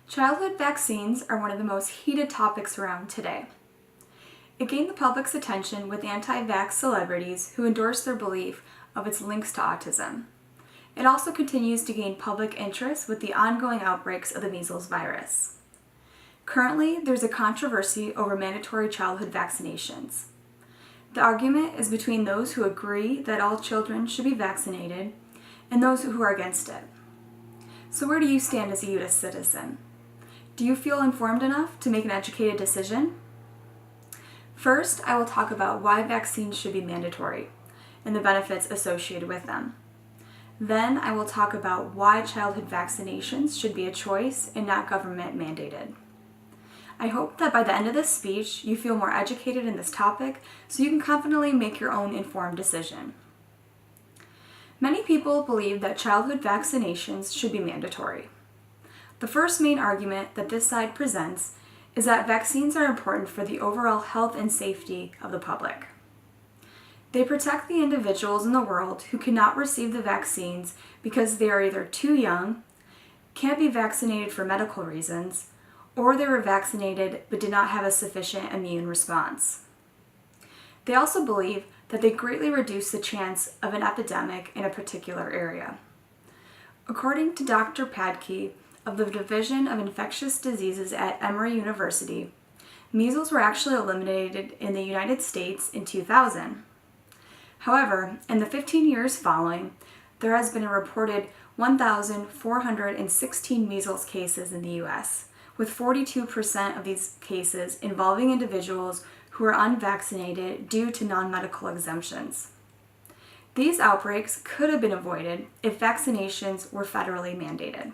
Childhood vaccines are one of the most heated topics around today. It gained the public's attention with anti-vax celebrities who endorsed their belief of its links to autism. It also continues to gain public interest with the ongoing outbreaks of the measles virus. Currently, there's a controversy over mandatory childhood vaccinations. The argument is between those who agree that all children should be vaccinated and those who are against it. So where do you stand as a U.S. citizen? Do you feel informed enough to make an educated decision? First, I will talk about why vaccines should be mandatory and the benefits associated with them. Then I will talk about why childhood vaccinations should be a choice and not government mandated. I hope that by the end of this speech, you feel more educated in this topic so you can confidently make your own informed decision. Many people believe that childhood vaccinations should be mandatory. The first main argument that this side presents is that vaccines are important for the overall health and safety of the public. They protect the individuals in the world who cannot receive the vaccines because they are either too young, can't be vaccinated for medical reasons, or they were vaccinated but did not have a sufficient immune response. They also believe that they greatly reduce the chance of an epidemic in a particular area. According to Dr. Padkey of the Division of Infectious Diseases at Emory University, measles were actually eliminated in the United States in 2000. However, in the 15 years following, there has been a reported 1,416 measles cases in the U.S., with 42% of these cases involving individuals who are unvaccinated due to non-medical exemptions. These outbreaks could have been avoided if vaccinations were federally mandated.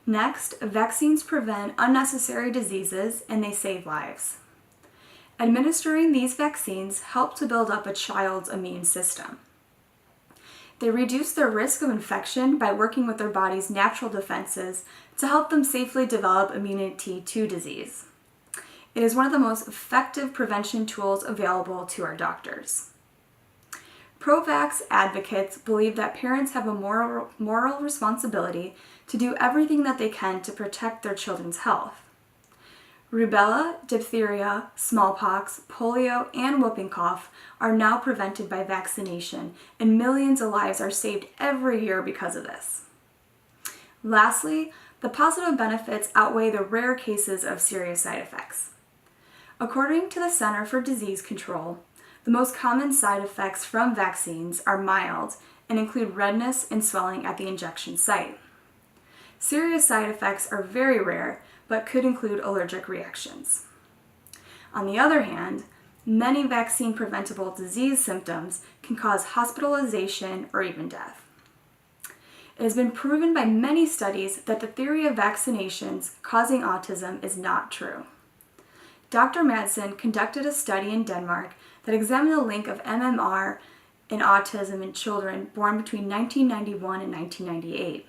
Next, vaccines prevent unnecessary diseases and they save lives. Administering these vaccines help to build up a child's immune system. They reduce their risk of infection by working with their body's natural defenses to help them safely develop immunity to disease. It is one of the most effective prevention tools available to our doctors. Pro-vax advocates believe that parents have a moral responsibility to do everything that they can to protect their children's health. Rubella, diphtheria, smallpox, polio, and whooping cough are now prevented by vaccination, and millions of lives are saved every year because of this. Lastly, the positive benefits outweigh the rare cases of serious side effects. According to the Center for Disease Control, the most common side effects from vaccines are mild and include redness and swelling at the injection site. Serious side effects are very rare, but could include allergic reactions. On the other hand, many vaccine-preventable disease symptoms can cause hospitalization or even death. It has been proven by many studies that the theory of vaccinations causing autism is not true. Dr. Madsen conducted a study in Denmark that examined the link of MMR and autism in children born between 1991 and 1998.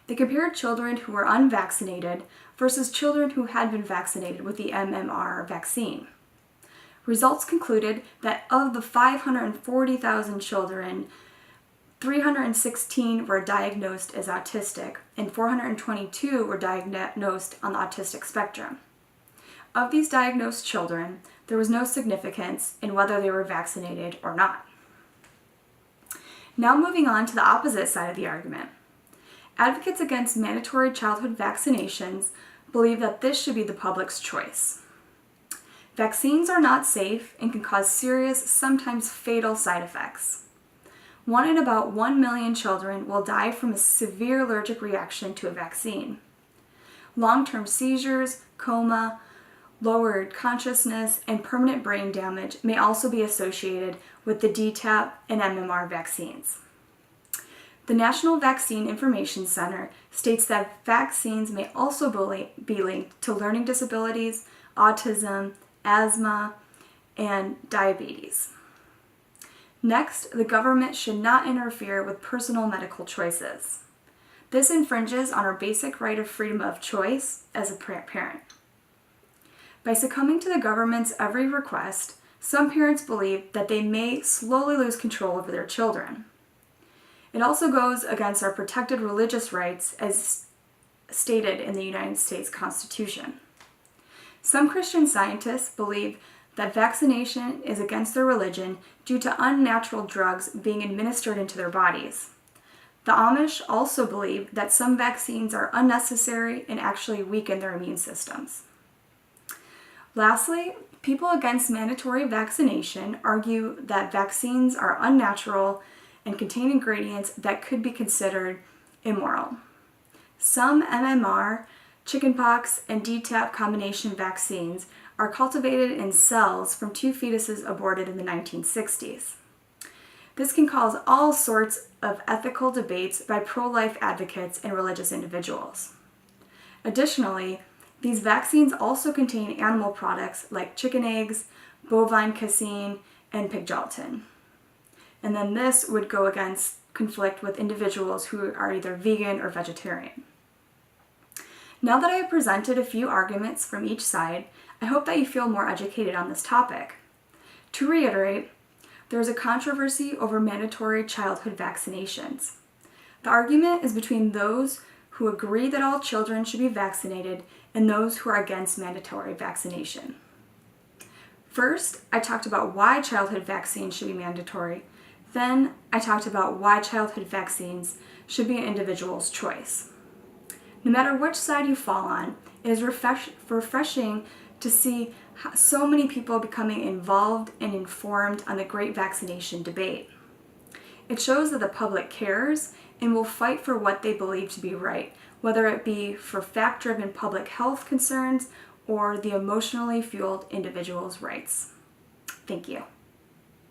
They compared children who were unvaccinated versus children who had been vaccinated with the MMR vaccine. Results concluded that of the 540,000 children, 316 were diagnosed as autistic and 422 were diagnosed on the autistic spectrum. Of these diagnosed children, there was no significance in whether they were vaccinated or not. Now moving on to the opposite side of the argument. Advocates against mandatory childhood vaccinations believe that this should be the public's choice. Vaccines are not safe and can cause serious, sometimes fatal side effects. 1 in about 1 million children will die from a severe allergic reaction to a vaccine. Long-term seizures, coma, lowered consciousness, and permanent brain damage may also be associated with the DTaP and MMR vaccines. The National Vaccine Information Center states that vaccines may also be linked to learning disabilities, autism, asthma, and diabetes. Next, the government should not interfere with personal medical choices. This infringes on our basic right of freedom of choice as a parent. By succumbing to the government's every request, some parents believe that they may slowly lose control over their children. It also goes against our protected religious rights as stated in the United States Constitution. Some Christian scientists believe that vaccination is against their religion due to unnatural drugs being administered into their bodies. The Amish also believe that some vaccines are unnecessary and actually weaken their immune systems. Lastly, people against mandatory vaccination argue that vaccines are unnatural and contain ingredients that could be considered immoral. Some MMR, chickenpox, and DTaP combination vaccines are cultivated in cells from 2 fetuses aborted in the 1960s. This can cause all sorts of ethical debates by pro-life advocates and religious individuals. Additionally, these vaccines also contain animal products like chicken eggs, bovine casein, and pig gelatin. And then this would go against conflict with individuals who are either vegan or vegetarian. Now that I have presented a few arguments from each side, I hope that you feel more educated on this topic. To reiterate, there is a controversy over mandatory childhood vaccinations. The argument is between those who agree that all children should be vaccinated and those who are against mandatory vaccination. First, I talked about why childhood vaccines should be mandatory. Then, I talked about why childhood vaccines should be an individual's choice. No matter which side you fall on, it is refreshing to see so many people becoming involved and informed on the great vaccination debate. It shows that the public cares and will fight for what they believe to be right, whether it be for fact-driven public health concerns or the emotionally fueled individual's rights. Thank you.